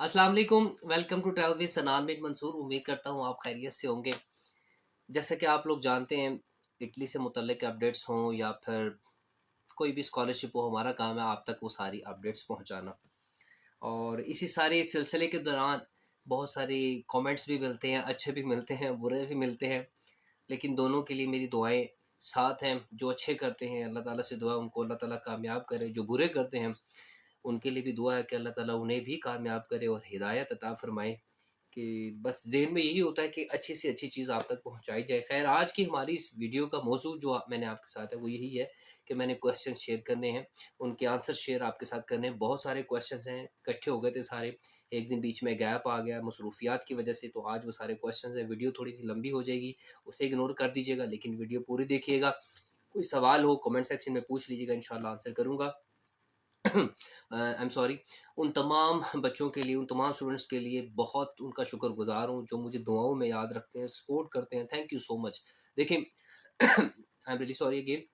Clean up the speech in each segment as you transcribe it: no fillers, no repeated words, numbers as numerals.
अस्सलाम वालेकुम। Welcome to travel with सनान बिन मंसूर। उम्मीद करता हूँ आप खैरियत से होंगे। जैसे कि आप लोग जानते हैं, इटली से मुतल्लिक अपडेट्स हों या फिर कोई भी स्कॉलरशिप हो, हमारा काम है आप तक वो सारी अपडेट्स पहुँचाना। और इसी सारे सिलसिले के दौरान बहुत सारी कमेंट्स भी मिलते हैं, अच्छे भी मिलते हैं, बुरे भी मिलते हैं। लेकिन दोनों के लिए मेरी दुआएं साथ हैं। जो अच्छे करते हैं अल्लाह ताला से दुआ उनको अल्लाह ताला कामयाब करे, जो बुरे करते हैं उनके लिए भी दुआ है कि अल्लाह ताला उन्हें भी कामयाब करे और हिदायत अता फ़रमाए। कि बस ज़हन में यही होता है कि अच्छी से अच्छी चीज़ आप तक पहुँचाई जाए। ख़ैर, आज की हमारी इस वीडियो का मौज़ू जो मैंने आपके साथ है वो यही है कि मैंने क्वेश्चन शेयर करने हैं, उनके आंसर शेयर आपके साथ करने हैं। बहुत सारे क्वेश्चंस हैं, इकट्ठे हो गए थे सारे। एक दिन बीच में गैप आ गया मसरूफ़ियात की वजह से, तो आज वो सारे क्वेश्चंस हैं। वीडियो थोड़ी-सी लंबी हो जाएगी, उसे इग्नोर कर दीजिएगा, लेकिन वीडियो पूरी देखिएगा। कोई सवाल हो कमेंट सेक्शन में पूछ लीजिएगा, इंशाल्लाह आंसर करूँगा। I am sorry. उन तमाम बच्चों के लिए, उन तमाम स्टूडेंट्स के लिए बहुत उनका शुक्रगुज़ार हूँ जो मुझे दुआओं में याद रखते हैं, सपोर्ट करते हैं। Thank you so much. देखिए, I am really sorry again.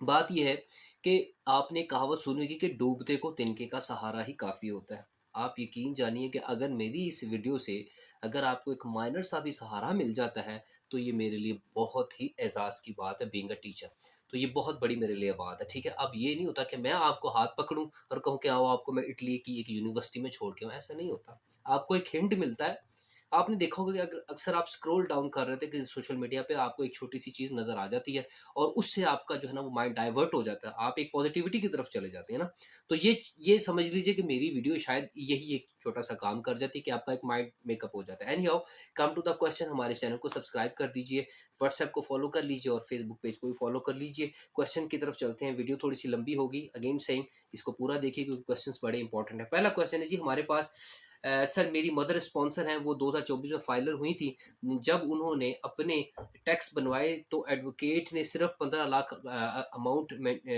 बात ये है कि आपने कहावत सुनी होगी कि डूबते को तिनके का सहारा ही काफ़ी होता है। आप यकीन जानिए कि अगर मेरी इस वीडियो से अगर आपको एक माइनर सा भी सहारा मिल जाता है, तो ये मेरे लिए बहुत ही एज़ाज़ की बात है बीइंग अ टीचर। तो ये बहुत बड़ी मेरे लिए बात है, ठीक है? अब ये नहीं होता कि मैं आपको हाथ पकड़ूँ और कहूँ कि आओ आपको मैं इटली की एक यूनिवर्सिटी में छोड़ के आऊँ, ऐसा नहीं होता। आपको एक हिंट मिलता है। आपने देखा होगा कि अगर अक्सर आप स्क्रॉल डाउन कर रहे थे किसी सोशल मीडिया पे, आपको एक छोटी-सी चीज़ नज़र आ जाती है और उससे आपका जो है ना वो माइंड डाइवर्ट हो जाता है। आप एक पॉजिटिविटी की तरफ चले जाते हैं ना। तो ये समझ लीजिए कि मेरी वीडियो शायद यही एक छोटा-सा काम कर जाती है कि आपका एक माइंड मेकअप हो जाता है। Anyhow, come to the question, हमारे चैनल को सब्सक्राइब कर दीजिए, व्हाट्सएप को फॉलो कर लीजिए और फेसबुक पेज को भी फॉलो कर लीजिए। क्वेश्चन की तरफ चलते हैं। वीडियो थोड़ी-सी लंबी होगी, अगेन सेइंग इसको पूरा देखिए क्योंकि क्वेश्चंस बड़े इंपॉर्टेंट है। पहला क्वेश्चन है जी हमारे पास, सर मेरी मदर स्पॉन्सर हैं, वो 2024 में फाइलर हुई थी। जब उन्होंने अपने टैक्स बनवाए तो एडवोकेट ने सिर्फ 15 लाख अमाउंट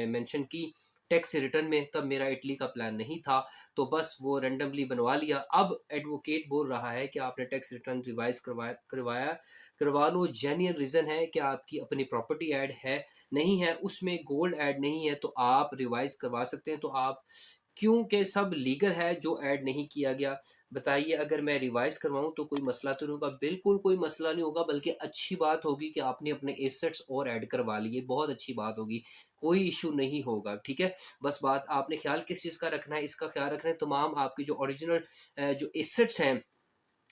मेंशन की टैक्स रिटर्न में। तब मेरा इटली का प्लान नहीं था, तो बस वो रैंडमली बनवा लिया। अब एडवोकेट बोल रहा है कि आपने टैक्स रिटर्न रिवाइज करवाया करवा लो। जेन्युइन रीज़न है कि आपकी अपनी प्रॉपर्टी ऐड है, नहीं है उसमें गोल्ड ऐड नहीं है, तो आप रिवाइज करवा सकते हैं। तो आप क्योंकि सब लीगल है जो ऐड नहीं किया गया। बताइए, अगर मैं रिवाइज़ करवाऊँ तो कोई मसला तो नहीं होगा? बिल्कुल कोई मसला नहीं होगा, बल्कि अच्छी बात होगी कि आपने अपने एसेट्स और ऐड करवा लिए, बहुत अच्छी बात होगी। कोई इश्यू नहीं होगा, ठीक है? बस बात आपने ख़्याल किस चीज़ का रखना है, इसका ख़्याल रखना है तमाम आपके जो ओरिजिनल जो एसेट्स हैं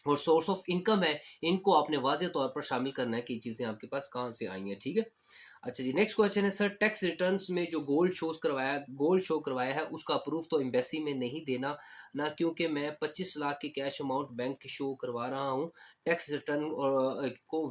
और सोर्स ऑफ इनकम है, इनको आपने वाज़ेह तौर पर शामिल करना है कि ये चीज़ें आपके पास कहाँ से आई हैं, ठीक है? अच्छा जी, नेक्स्ट क्वेश्चन है सर, टैक्स रिटर्न्स में जो गोल्ड शो करवाया है उसका प्रूफ तो एम्बेसी में नहीं देना ना, क्योंकि मैं 25 लाख की कैश अमाउंट बैंक शो करवा रहा हूँ। टैक्स रिटर्न को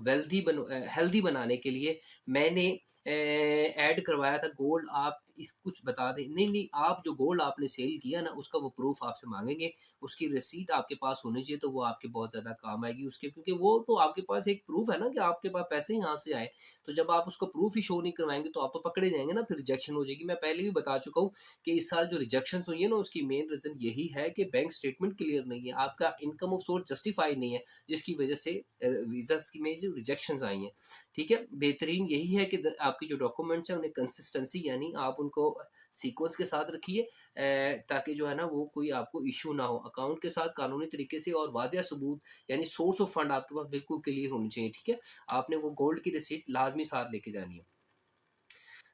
हेल्दी बनाने के लिए मैंने ऐड करवाया था गोल्ड। आप इस कुछ बता दें। नहीं नहीं, आप जो गोल्ड आपने सेल किया ना उसका वो प्रूफ आपसे मांगेंगे। उसकी रिसीट आपके पास होनी चाहिए, तो वो आपके बहुत ज़्यादा काम आएगी उसके, क्योंकि वो तो आपके पास एक प्रूफ है ना कि आपके पास पैसे यहाँ से आए। तो जब आप उसका प्रूफ ही शो नहीं करवाएँगे तो आप तो पकड़े जाएँगे ना, फिर रिजेक्शन हो जाएगी। मैं पहले भी बता चुका हूँ कि इस साल जो रिजेक्शंस हुई है ना उसकी मेन रीज़न यही है कि बैंक स्टेटमेंट क्लियर नहीं है, आपका इनकम ऑफ सोर्स जस्टिफाई नहीं है, जिसकी वजह से वीज़ास की में जो रिजेक्शंस आई हैं। ठीक है? बेहतरीन यही है कि आपके जो डॉक्यूमेंट्स हैं उन्हें कंसिस्टेंसी यानी आप उनको सीक्वेंस के साथ रखिए, ताकि जो है ना वो कोई आपको इश्यू ना हो। अकाउंट के साथ कानूनी तरीके से और वाज़िया सबूत यानी सोर्स ऑफ फंड आपके पास बिल्कुल क्लियर होनी चाहिए, ठीक है? आपने वो गोल्ड की रिसीट लाज़मी साथ लेके जानी है।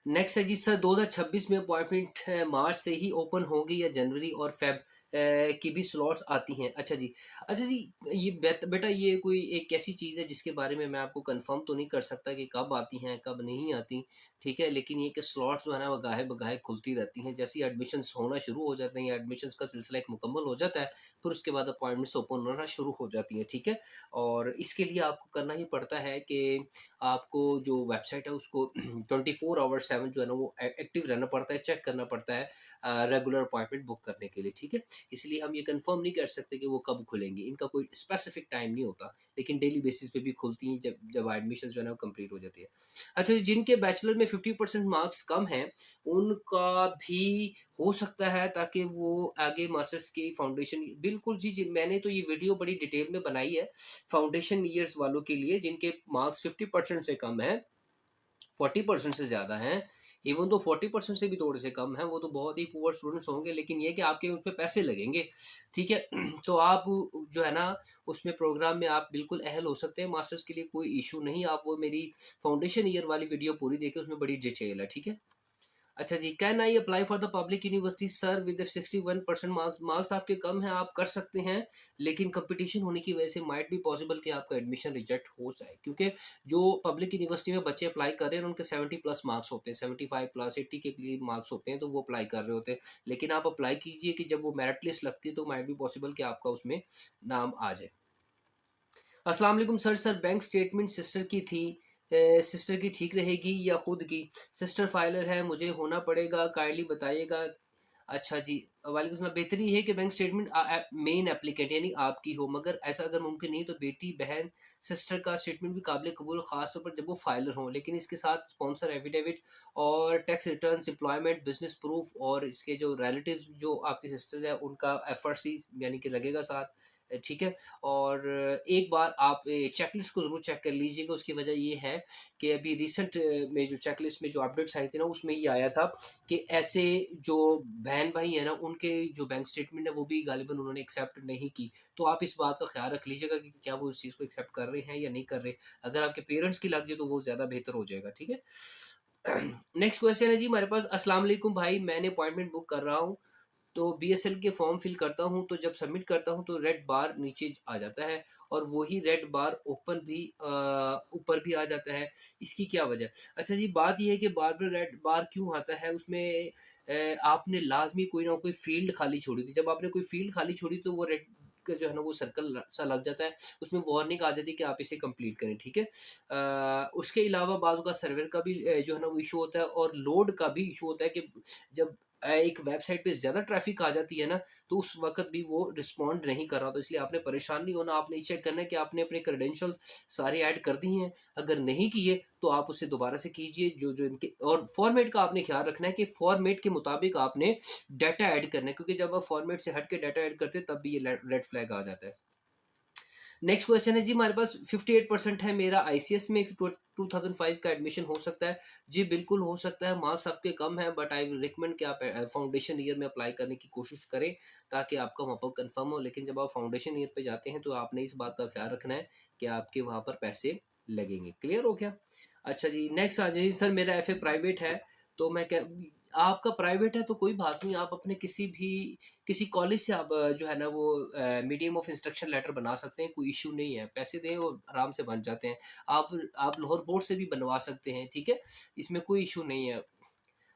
नेक्स्ट है जी सर, 2026 में अपॉइंटमेंट मार्च से ही ओपन होगी या जनवरी और फ़ेब की भी स्लॉट्स आती हैं? अच्छा जी। अच्छा जी, ये बेटा ये कोई एक ऐसी चीज़ है जिसके बारे में मैं आपको कन्फर्म तो नहीं कर सकता कि कब आती हैं, कब नहीं आती, ठीक है? लेकिन ये कि स्लॉट्स जो है ना वो गाहे-बगाहे खुलती रहती हैं। जैसे ही एडमिशन्स होना शुरू हो जाते हैं, एडमिशन्स का सिलसिला एक मुकम्मल हो जाता है, फिर उसके बाद अपॉइंटमेंट्स ओपन होना शुरू हो जाती हैं, ठीक है? और इसके लिए आपको करना ही पड़ता है कि आपको जो वेबसाइट है उसको 24 आवर 7 जो है ना वो एक्टिव रहना पड़ता है, चेक करना पड़ता है रेगुलर अपॉइंटमेंट बुक करने के लिए, ठीक है? इसलिए हम ये कंफर्म नहीं कर सकते कि वो कब खुलेंगी, इनका कोई स्पेसिफिक टाइम नहीं होता, लेकिन डेली बेसिस पे भी खुलती हैं जब जब एडमिशन जो है ना वो कंप्लीट हो जाती है। अच्छा जी, जिनके बैचलर में 50% मार्क्स कम हैं, उनका भी हो सकता है ताकि वो आगे मास्टर्स की फाउंडेशन, बिल्कुल जी, जी, मैंने तो ये वीडियो बड़ी डिटेल में बनाई है फाउंडेशन ईयर्स वालों के लिए जिनके मार्क्स 50% से कम है, 40% से ज़्यादा हैं। इवन तो 40% से भी थोड़े से कम है, वो तो बहुत ही पुअर स्टूडेंट्स होंगे, लेकिन ये कि आपके उस पे पैसे लगेंगे, ठीक है। तो आप जो है ना उसमें प्रोग्राम में आप बिल्कुल अहल हो सकते हैं मास्टर्स के लिए, कोई इशू नहीं। आप वो मेरी फाउंडेशन ईयर वाली वीडियो पूरी देखें, उसमें बड़ी डिटेल है, ठीक है। अच्छा जी, can I apply for the public university sir with 61% marks? Marks आपके कम हैं, आप कर सकते हैं, लेकिन कंपटीशन होने की वजह से माइट बी पॉसिबल कि आपका एडमिशन रिजेक्ट हो जाए, क्योंकि जो पब्लिक यूनिवर्सिटी में बच्चे अप्लाई कर रहे हैं उनके 70+ मार्क्स होते हैं, 75+, 80 के करीब मार्क्स होते हैं, तो वो अप्लाई कर रहे होते हैं। लेकिन आप अप्लाई कीजिए कि जब वो मेरिट लिस्ट लगती है तो माइट बी पॉसिबल कि आपका उसमें नाम आ जाए। अस्सलाम वालेकुम सर, बैंक स्टेटमेंट सिस्टर की थी, सिस्टर की ठीक रहेगी या खुद की? सिस्टर फाइलर है, मुझे होना पड़ेगा, काइंडली बताइएगा। अच्छा जी, वालेकुम सलाम। बेहतरी ये है कि बैंक स्टेटमेंट मेन एप्लीकेंट यानी आपकी हो, मगर ऐसा अगर मुमकिन नहीं तो बेटी बहन सिस्टर का स्टेटमेंट भी काबिल कबूल, खासतौर पर जब वो फाइलर हों, लेकिन इसके साथ स्पॉन्सर एफिडेविट और tax returns, employment, business proof और इसके जो रिलेटिव्स जो आपकी सिस्टर है उनका एफआरसी यानी कि लगेगा साथ, ठीक है। और एक बार आप चेकलिस्ट को ज़रूर चेक कर लीजिएगा, उसकी वजह ये है कि अभी रिसेंट में जो चेकलिस्ट में जो अपडेट्स आई थी ना उसमें ये आया था कि ऐसे जो बहन भाई है ना उनके जो बैंक स्टेटमेंट है वो भी गालिबन उन्होंने एक्सेप्ट नहीं की। तो आप इस बात का ख्याल रख लीजिएगा कि क्या वो उस चीज़ को एक्सेप्ट कर रहे हैं या नहीं कर रहे। अगर आपके पेरेंट्स की लग जाए तो वो ज़्यादा बेहतर हो जाएगा, ठीक है। नेक्स्ट क्वेश्चन है जी हमारे पास। अस्सलाम वालेकुम भाई, मैंने अपॉइंटमेंट बुक कर रहा हूँ, तो बीएसएल के फॉर्म फिल करता हूँ, तो जब सबमिट करता हूँ तो रेड बार नीचे आ जाता है और वही रेड बार ओपन भी ऊपर भी आ जाता है, इसकी क्या वजह? अच्छा जी, बात ये है कि बार बार रेड बार क्यों आता है उसमें, आपने लाजमी कोई ना कोई फील्ड खाली छोड़ी थी। जब आपने कोई फील्ड खाली छोड़ी तो वो रेड का जो है ना वो सर्कल सा लग जाता है, उसमें वार्निंग आ जाती है कि आप इसे कंप्लीट करें, ठीक है। उसके अलावा बाजू का सर्वर का भी जो है ना वो इशू होता है और लोड का भी इशू होता है कि जब एक वेबसाइट पे ज़्यादा ट्रैफ़िक आ जाती है ना, तो उस वक़्त भी वो रिस्पॉन्ड नहीं कर रहा, तो इसलिए आपने परेशान नहीं होना, आपने ये चेक करना है कि आपने अपने क्रेडेंशियल्स सारे ऐड कर दिए हैं। अगर नहीं किए, तो आप उसे दोबारा से कीजिए, जो इनके और फ़ॉर्मेट का आपने ख़्याल रखना है कि फ़ॉर्मेट के मुताबिक आपने डाटा ऐड करना है, क्योंकि जब आप फ़ॉर्मेट से हट के डाटा ऐड करते हैं, तब भी ये रेड फ्लैग आ जाता है। नेक्स्ट क्वेश्चन है जी हमारे पास। 58% है मेरा आईसीएस में, 2005 का एडमिशन हो सकता है? जी बिल्कुल हो सकता है, मार्क्स आपके कम है, बट आई विल रिकमेंड कि आप फाउंडेशन ईयर में अप्लाई करने की कोशिश करें ताकि आपका वहाँ पर कंफर्म हो। लेकिन जब आप फाउंडेशन ईयर पे जाते हैं तो आपने इस बात का ख्याल रखना है कि आपके वहाँ पर पैसे लगेंगे। क्लियर हो गया? अच्छा जी, नेक्स्ट आ जाइए। सर मेरा एफ ए प्राइवेट है, तो मैं क्या, आपका प्राइवेट है तो कोई बात नहीं, आप अपने किसी कॉलेज से आप जो है ना वो मीडियम ऑफ इंस्ट्रक्शन लेटर बना सकते हैं, कोई इशू नहीं है, पैसे दें और आराम से बन जाते हैं। आप लाहौर बोर्ड से भी बनवा सकते हैं, ठीक है, इसमें कोई इशू नहीं है।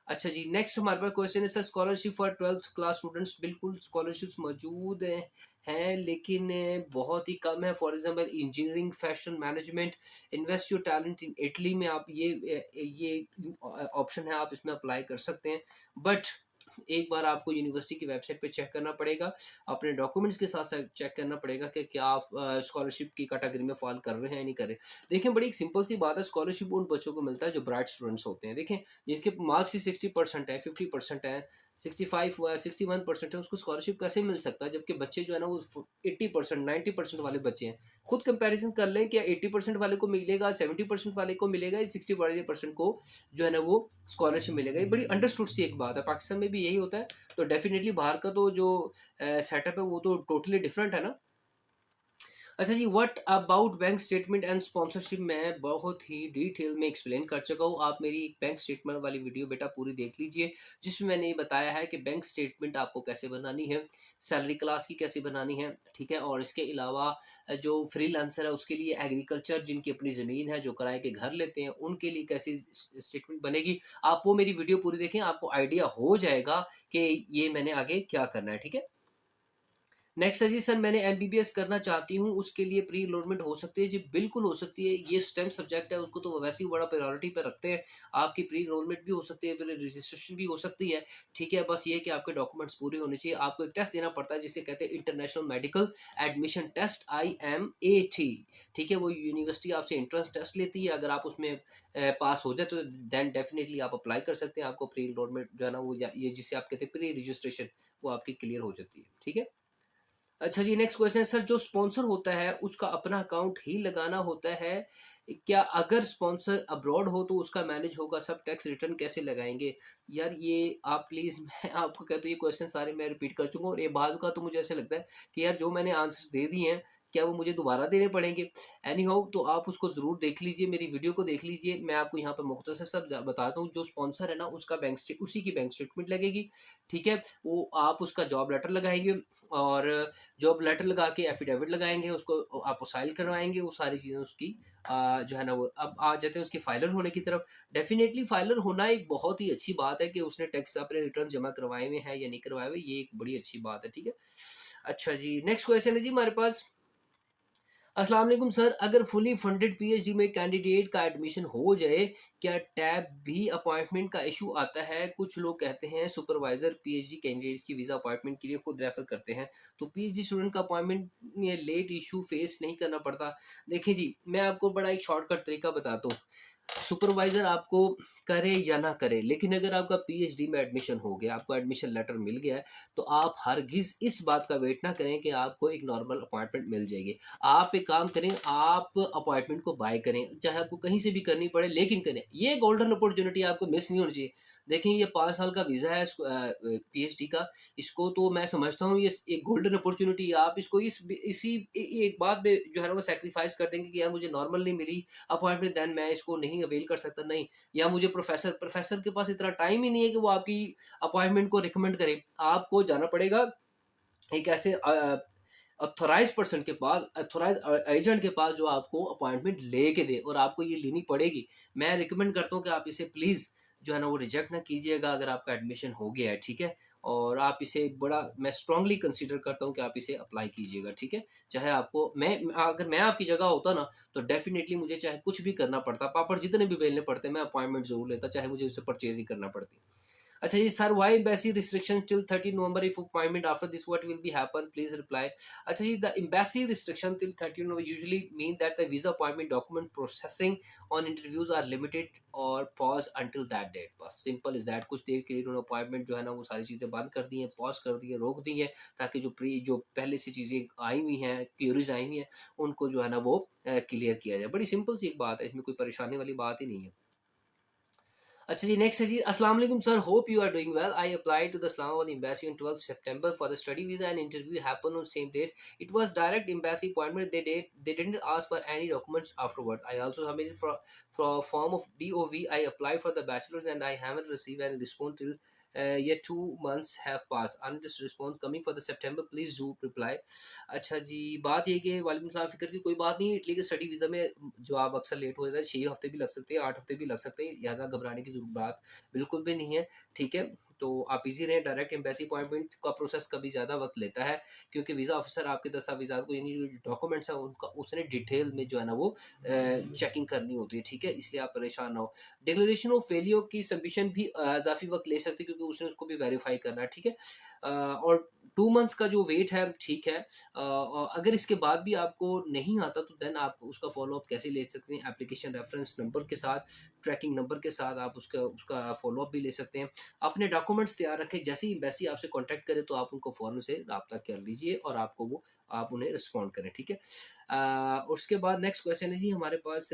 अच्छा जी, नेक्स्ट हमारे पास क्वेश्चन है sir, scholarship for 12th class students. बिल्कुल स्कॉलरशिप्स मौजूद हैं, लेकिन बहुत ही कम है। For example engineering, fashion management, invest your talent in Italy में आप ये ऑप्शन है, आप इसमें अप्लाई कर सकते हैं। बट एक बार आपको यूनिवर्सिटी की वेबसाइट पे चेक करना पड़ेगा, अपने डॉक्यूमेंट्स के साथ साथ चेक करना पड़ेगा कि क्या आप स्कॉलरशिप की कैटेगरी में फॉल कर रहे हैं या नहीं कर रहे। देखिए बड़ी एक सिंपल सी बात है, स्कॉलरशिप उन बच्चों को मिलता है जो ब्राइट स्टूडेंट्स होते हैं। देखें जिनके मार्क्स ही 60% है, 50% है, 65 हुआ है, 61% है, उसको स्कॉलरशिप कैसे मिल सकता है? जबकि बच्चे जो है ना वो 80%, 90% वाले बच्चे हैं। खुद कंपैरिजन कर लें, क्या 80% वाले को मिलेगा, 70% वाले को मिलेगा, या 60% को जो है ना वो स्कॉलरशिप मिलेगा? ये बड़ी अंडरस्टूड सी एक बात है, पाकिस्तान में भी यही होता है। तो डेफिनेटली बाहर का तो जो सेटअप है वो तो टोटली डिफरेंट है ना। अच्छा जी, what about bank statement and sponsorship? मैं बहुत ही डिटेल में एक्सप्लेन कर चुका हूँ। आप मेरी बैंक स्टेटमेंट वाली वीडियो बेटा पूरी देख लीजिए, जिसमें मैंने ये बताया है कि बैंक स्टेटमेंट आपको कैसे बनानी है, सैलरी क्लास की कैसे बनानी है, ठीक है। और इसके अलावा जो फ्रीलांसर है उसके लिए, एग्रीकल्चर जिनकी अपनी ज़मीन है, जो किराए के घर लेते हैं, उनके लिए कैसी स्टेटमेंट बनेगी, आप वो मेरी वीडियो पूरी देखें, आपको आइडिया हो जाएगा कि ये मैंने आगे क्या करना है, ठीक है। नेक्स्ट है जी सर, मैंने एमबीबीएस करना चाहती हूँ, उसके लिए प्री एनरोलमेंट हो सकती है? जी बिल्कुल हो सकती है, ये स्टेम सब्जेक्ट है, उसको तो वैसे ही बड़ा प्रायोरिटी पे रखते हैं। आपकी प्री एनरोलमेंट भी हो सकती है, फिर रजिस्ट्रेशन भी हो सकती है, ठीक है। बस ये है कि आपके डॉक्यूमेंट्स पूरे होने चाहिए। आपको एक टेस्ट देना पड़ता है जिसे कहते हैं international medical admission test, IMAT, ठीक है। वो यूनिवर्सिटी आपसे एंट्रेंस टेस्ट लेती है, अगर आप उसमें पास हो जाए तो देन डेफिनेटली आप अप्लाई कर सकते हैं। आपको प्री एनरोलमेंट जो है ना वो ये जिसे आप कहते हैं प्री रजिस्ट्रेशन, वो आपकी क्लियर हो जाती है, ठीक है। अच्छा जी, नेक्स्ट क्वेश्चन है सर, जो स्पॉन्सर होता है उसका अपना अकाउंट ही लगाना होता है क्या? अगर स्पॉन्सर अब्रॉड हो तो उसका मैनेज होगा, सब टैक्स रिटर्न कैसे लगाएंगे? यार ये आप प्लीज़ मैं आपको कहता हूँ ये क्वेश्चन सारे मैं रिपीट कर चुका हूँ, और ये बाद का तो मुझे ऐसे लगता है कि यार जो मैंने आंसर्स दे दिए हैं क्या वो मुझे दोबारा देने पड़ेंगे? एनी हाउ तो आप उसको ज़रूर देख लीजिए, मेरी वीडियो को देख लीजिए। मैं आपको यहाँ पे मुख्तसर सब बताता हूँ। जो स्पॉन्सर है ना उसका बैंक स्टेट उसी की बैंक स्टेटमेंट लगेगी, ठीक है? वो आप उसका जॉब लेटर लगाएंगे, और जॉब लेटर लगा के एफिडेविट लगाएंगे, उसको आप साइल करवाएंगे, वो सारी चीज़ें उसकी जो है ना वो अब आ जाते हैं उसकी फाइलर होने की तरफ। डेफिनेटली फाइलर होना एक बहुत ही अच्छी बात है कि उसने टैक्स अपने रिटर्न जमा करवाए हुए हैं या नहीं करवाए हुए, ये एक बड़ी अच्छी बात है, ठीक है। अच्छा जी, नेक्स्ट क्वेश्चन है जी हमारे पास। अस्सलाम वालेकुम सर, अगर फुली फंडेड पीएचडी में कैंडिडेट का एडमिशन हो जाए, क्या टैब भी अपॉइंटमेंट का इशू आता है? कुछ लोग कहते हैं सुपरवाइजर पीएचडी कैंडिडेट्स की वीज़ा अपॉइंटमेंट के लिए खुद रेफर करते हैं, तो पीएचडी स्टूडेंट का अपॉइंटमेंट में लेट इशू फेस नहीं करना पड़ता? देखिए जी, मैं आपको बड़ा एक शॉर्टकट तरीका बताता हूँ। सुपरवाइजर आपको करे या ना करे, लेकिन अगर आपका पीएचडी में एडमिशन हो गया, आपको एडमिशन लेटर मिल गया है, तो आप हरगिज इस बात का वेट ना करें कि आपको एक नॉर्मल अपॉइंटमेंट मिल जाएगी। आप एक काम करें, आप अपॉइंटमेंट को बाय करें, चाहे आपको कहीं से भी करनी पड़े, लेकिन करें। ये गोल्डन अपॉर्चुनिटी आपको मिस नहीं होनी चाहिए। देखें ये 5 साल का वीज़ा है पीएचडी का, इसको तो मैं समझता हूँ ये एक गोल्डन अपॉर्चुनिटी है। आप इसको एक बात में जो है ना वो सेक्रीफाइस कर देंगे कि यार मुझे नॉर्मल नहीं मिली अपॉइंटमेंट, देन मैं इसको नहीं अवेल कर सकता, नहीं। या मुझे प्रोफेसर के पास इतना टाइम ही नहीं है कि वो आपकी अपॉइंटमेंट को रिकमेंड करे। आपको जाना पड़ेगा एक ऐसे ऑथोराइज पर्सन के पास, ऑथोराइज एजेंट के पास, जो आपको अपॉइंटमेंट लेके दे, और आपको ये लेनी पड़ेगी। मैं रिकमेंड करता हूँ कि आप इसे प्लीज़ जो है ना वो रिजेक्ट ना कीजिएगा अगर आपका एडमिशन हो गया है, ठीक है? और आप इसे बड़ा मैं स्ट्रांगली कंसीडर करता हूँ कि आप इसे अप्लाई कीजिएगा, ठीक है? चाहे आपको अगर मैं आपकी जगह होता ना, तो डेफिनेटली मुझे चाहे कुछ भी करना पड़ता, पापड़ जितने भी बेलने पड़ते, मैं अपॉइंटमेंट ज़रूर लेता, चाहे मुझे उसे परचेज़ ही करना पड़ती। अच्छा जी, sir why embassy restriction till 13 November, if appointment after this what will be happen, please reply. अच्छा जी, the embassy restriction till 13 November usually mean that the visa appointment document processing on interviews are limited or pause until that date. बस simple is that. कुछ देर के लिए उन्होंने appointment जो है ना वो सारी चीज़ें बंद कर दी हैं, पॉज कर दी है, रोक दी है, ताकि जो पहले से चीज़ें आई हुई हैं, क्यूरीज आई हुई हैं, उनको जो है ना वो क्लियर किया जाए। बड़ी सिंपल सी एक बात है, इसमें कोई परेशानी वाली बात ही नहीं है। अच्छा जी, नेक्स्ट है जी, अस्सलाम वालेकुम sir, hope you are doing well. I apply to the Islamabad embassy on 12th September for the study visa and interview happened on same date. It was direct embassy appointment. They didn't ask for any documents afterward. I also submitted for a form of DOV. I applied for the bachelor's and I haven't received any response till yet 2 months have passed. Unrest response coming for the September. Please do reply. अच्छा जी, बात ये कि वालेकुम सलाम, फ़िक्र की कोई बात नहीं। इटली के स्टडी वीज़ा में जवाब अक्सर लेट हो जाता है, 6 हफ़्ते भी लग सकते हैं, 8 हफ़्ते भी लग सकते हैं, ज़्यादा घबराने की बात बिल्कुल भी नहीं है, ठीक है? तो आप ईज़ी रहें, डायरेक्ट एम्बेसी अपॉइंटमेंट का प्रोसेस कभी ज़्यादा वक़्त लेता है, क्योंकि वीज़ा ऑफ़िसर आपके दस्तावेज़ात को, यानी जो डॉक्यूमेंट्स हैं उनका उसने डिटेल में जो है ना वो चेकिंग करनी होती है, ठीक है? इसलिए आप परेशान ना हो। डिक्लेरेशन ऑफ फेलियर की सबमिशन भी इज़ाफ़ी वक़्त ले सकती है, क्योंकि उसने उसको भी वेरीफ़ाई करना है, ठीक है? और 2 मंथ्स का जो वेट है ठीक है। अगर इसके बाद भी आपको नहीं आता, तो देन आप उसका फ़ॉलो अप कैसे ले सकते हैं? एप्लीकेशन रेफ़रेंस नंबर के साथ, ट्रैकिंग नंबर के साथ आप उसका उसका फ़ॉलो अप भी ले सकते हैं। अपने डॉक्यूमेंट्स तैयार रखें, जैसे ही एम्बेसी आपसे कॉन्टैक्ट करे तो आप उनको फ़ौरन से राब्ता कर लीजिए, और आप उन्हें रिस्पॉन्ड करें, ठीक है? उसके बाद नेक्स्ट क्वेश्चन है जी हमारे पास।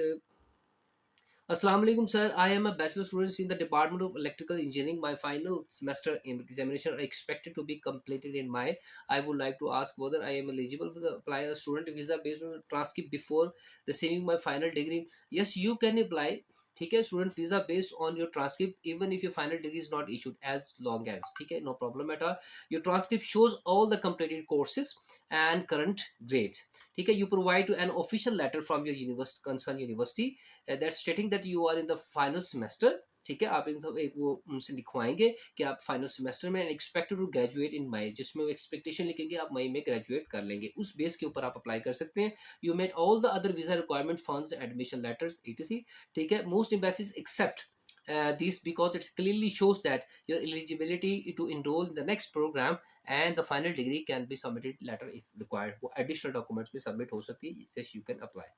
Assalamu alaikum sir, I am a bachelor student in the Department of Electrical Engineering. My final semester examination are expected to be completed in May. I would like to ask whether I am eligible for the apply a student visa based on transcript before receiving my final degree. Yes, you can apply. ठीक है, student visa based on your transcript even if your final degree is not issued, as long as, ठीक है, no problem at all your transcript shows all the completed courses and current grades, ठीक है। You provide an official letter from your university, concern university, that stating that you are in the final semester, ठीक है। आप एक वो उनसे लिखवाएंगे कि आप फाइनल सेमेस्टर में एक्सपेक्टेड टू ग्रेजुएट इन मई, जिसमें वो एक्सपेक्टेशन लिखेंगे आप मई में ग्रेजुएट कर लेंगे, उस बेस के ऊपर आप अप्लाई कर सकते हैं। You met all the other visa requirement funds admission letters etc, ठीक है। Most embassies accept this because it clearly shows that your eligibility to enroll in the next program and the final degree can be submitted later if required. वो additional documents भी submit हो सकती है, just you can apply.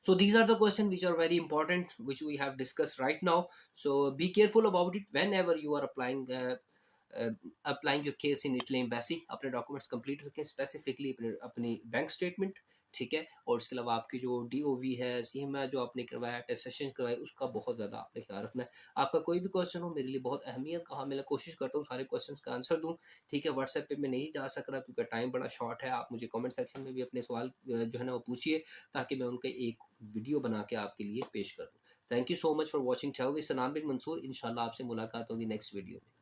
So these are the questions which are very important, which we have discussed right now. So be careful about it whenever you are applying applying your case in Italy embassy, अपने documents complete रखें, specifically अपनी bank statement, ठीक है। और उसके अलावा आपकी जो DOV है, CMA जो आपने करवाया, टेस्टेशन करवाई, उसका बहुत ज़्यादा आपने ख्याल रखना है। आपका कोई भी क्वेश्चन हो, मेरे लिए बहुत अहमियत का, मैं कोशिश करता हूँ सारे क्वेश्चन का आंसर दूँ, ठीक है। व्हाट्सएप पे मैं नहीं जा सक रहा क्योंकि टाइम बड़ा शॉर्ट है। आप मुझे कमेंट सेक्शन में भी अपने सवाल जो है ना वो पूछिए, ताकि मैं उनका एक वीडियो बना के आपके लिए पेश कर दूँ। Thank you so much for watching. Tell with Sanam bin Mansoor. इंशाल्लाह आपसे मुलाकात होगी नेक्स्ट वीडियो में।